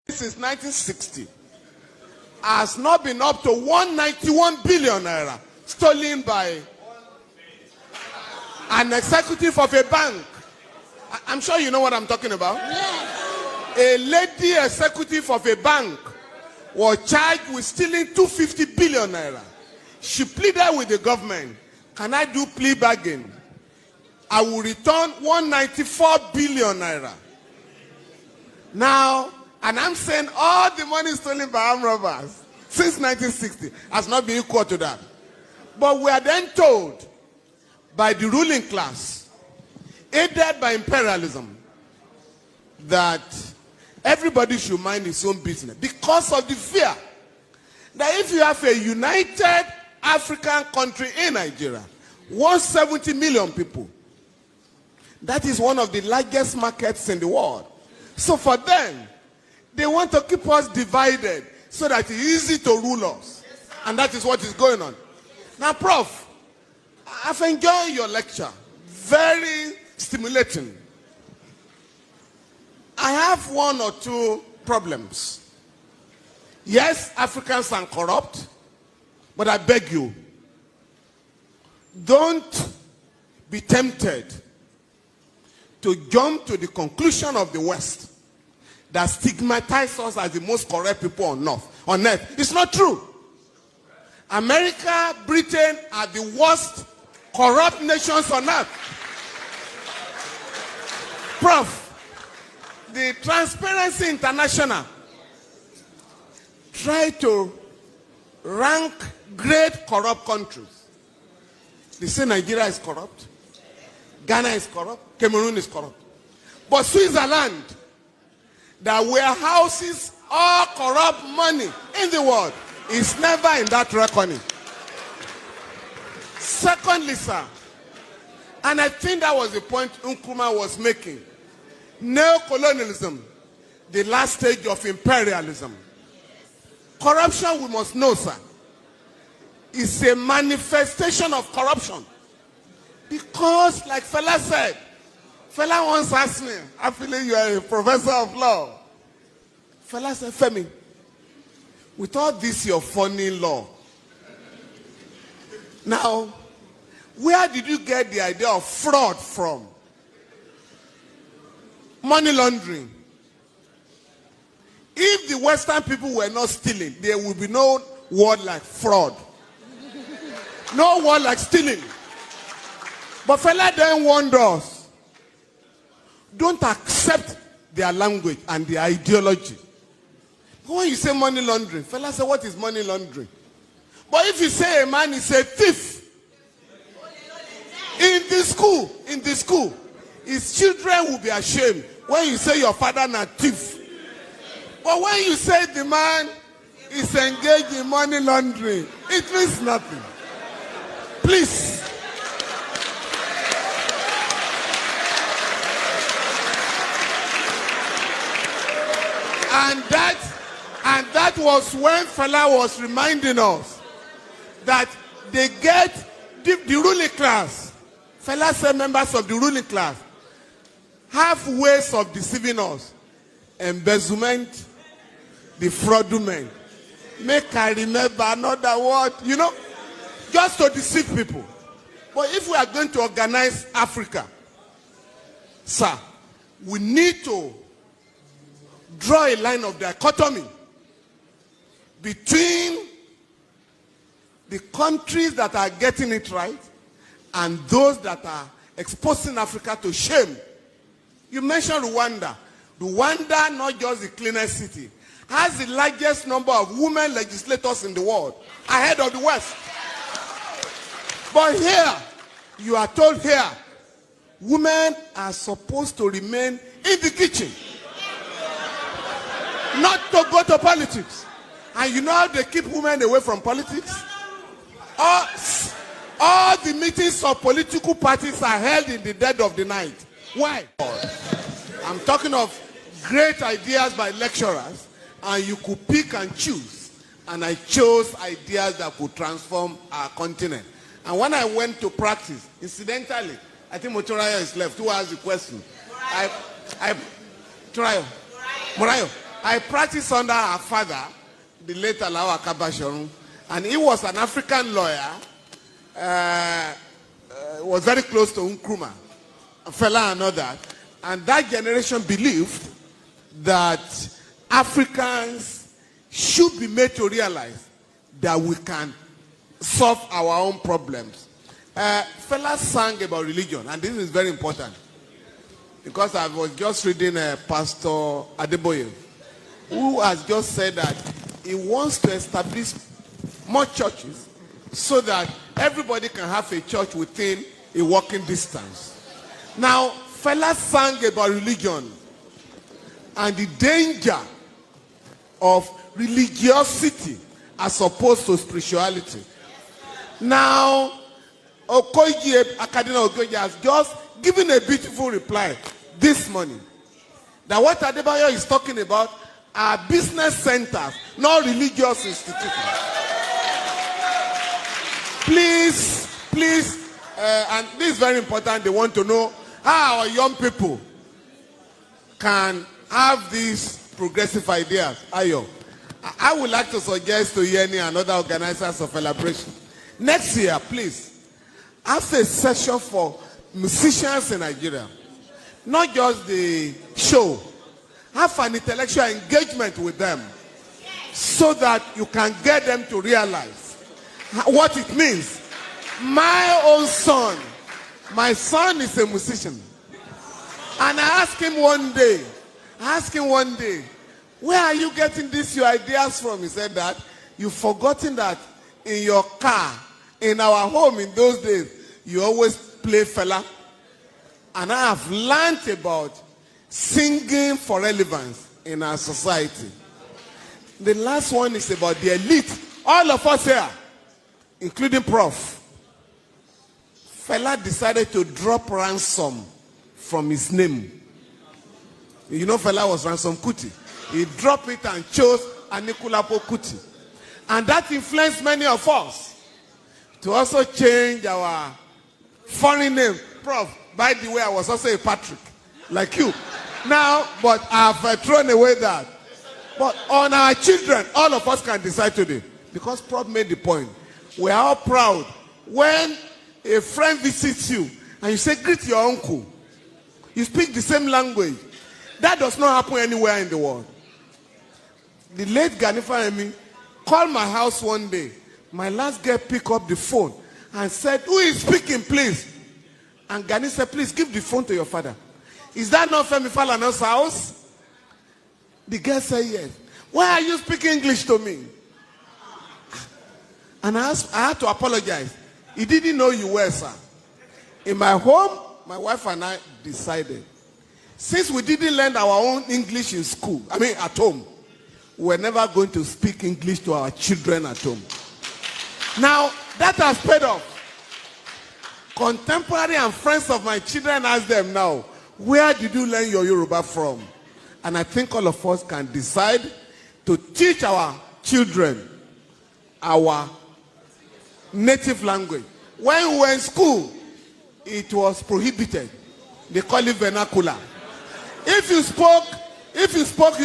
since 1960 has not been up to 191 billion naira stolen by an executive of a bank. I'm sure you know what I'm talking about. Yes. A lady executive of a bank was charged with stealing 250 billion naira. She pleaded with the government, can I do plea bargain? I will return 194 billion naira. Now, and I'm saying all the money stolen by armed robbers since 1960 has not been equal to that. But we are then told by the ruling class, aided by imperialism, that everybody should mind his own business because of the fear that if you have a united African country in Nigeria, 170 million people, that is one of the largest markets in the world. So for them, they want to keep us divided so that it's easy to rule us. And that is what is going on. Now, Prof, I've enjoyed your lecture. Very stimulating. I have one or two problems. Yes, Africans are corrupt, but I beg you, don't be tempted to jump to the conclusion of the West that stigmatizes us as the most corrupt people on earth. It's not true. America, Britain are the worst corrupt nations on earth. Prof, the Transparency International try to rank great corrupt countries. They say Nigeria is corrupt, Ghana is corrupt, Cameroon is corrupt. But Switzerland, that warehouses all corrupt money in the world, is never in that reckoning. Secondly, sir, and I think that was the point Nkrumah was making, neocolonialism, the last stage of imperialism. Corruption, we must know, sir, is a manifestation of corruption. Because, like Fela said, Fela once asked me, I feel you are a professor of law. Fela said, Femi, with all this your funny law, now, where did you get the idea of fraud from? Money laundering. If the Western people were not stealing, there would be no word like fraud. No word like stealing. But Fela then warned us, don't accept their language and their ideology. When you say money laundering, Fela said, what is money laundering? But if you say a man is a thief, in the school, his children will be ashamed when you say your father is a thief. But when you say the man is engaged in money laundering, it means nothing. Please. And that was when Fela was reminding us that they get the ruling class. Fela said members of the ruling class have ways of deceiving us. Embezzlement, the fraudulent. Make I remember another word, just to deceive people. But if we are going to organize Africa, sir, we need to draw a line of dichotomy between the countries that are getting it right and those that are exposing Africa to shame. You mentioned Rwanda. Rwanda, not just the cleanest city, has the largest number of women legislators in the world, ahead of the West. But here, you are told here, women are supposed to remain in the kitchen, not to go to politics. And you know how they keep women away from politics? All the meetings of political parties are held in the dead of the night. Why? I'm talking of great ideas by lecturers, and you could pick and choose. And I chose ideas that could transform our continent. And when I went to practice, incidentally, I think Motoraya is left. Who asked the question? Morayo. I practiced under our father, the late Alao Akabashorun, and he was an African lawyer, was very close to Nkrumah, Fela and all that. And that generation believed that Africans should be made to realize that we can solve our own problems. Fela sang about religion, and this is very important, because I was just reading Pastor Adeboye, who has just said that he wants to establish more churches so that everybody can have a church within a walking distance. Now, Fela sang about religion and the danger of religiosity as opposed to spirituality. Now, Akadina Okoye has just given a beautiful reply this morning that what Adebayo is talking about are business centers, not religious institutions. Please, and this is very important, they want to know how our young people can have these progressive ideas. Ayo, I would like to suggest to Yeni and other organizers of celebration, next year, please, have a session for musicians in Nigeria. Not just the show. Have an intellectual engagement with them so that you can get them to realize what it means. My own son, my son is a musician. And I asked him one day, where are you getting these your ideas from? He said that you've forgotten that in your car, in our home in those days, you always play Fela. And I have learned about singing for relevance in our society. The last one is about the elite. All of us here, including Prof. Fela decided to drop ransom from his name. You know Fela was Ransom Kuti. He dropped it and chose Anikulapo Kuti. And that influenced many of us to also change our foreign name. Prof, by the way, I was also a Patrick, like you. Now, but I've thrown away that. But on our children, all of us can decide today. Because Prof made the point. We are all proud. When a friend visits you and you say, greet your uncle. You speak the same language. That does not happen anywhere in the world. The late Ganifa Emi called my house one day. My last girl picked up the phone and said, who is speaking, please? And Gani said, please give the phone to your father. Is that not Femi Falana's house? The girl said, yes. Why are you speaking English to me? And I had to apologize. He didn't know you were, sir. In my home, my wife and I decided, since we didn't learn our own English in school, at home, we're never going to speak English to our children at home. Now, that has paid off. Contemporary and friends of my children ask them now, where did you learn your Yoruba from? And I think all of us can decide to teach our children our native language. When we were in school, it was prohibited. They call it vernacular. If you spoke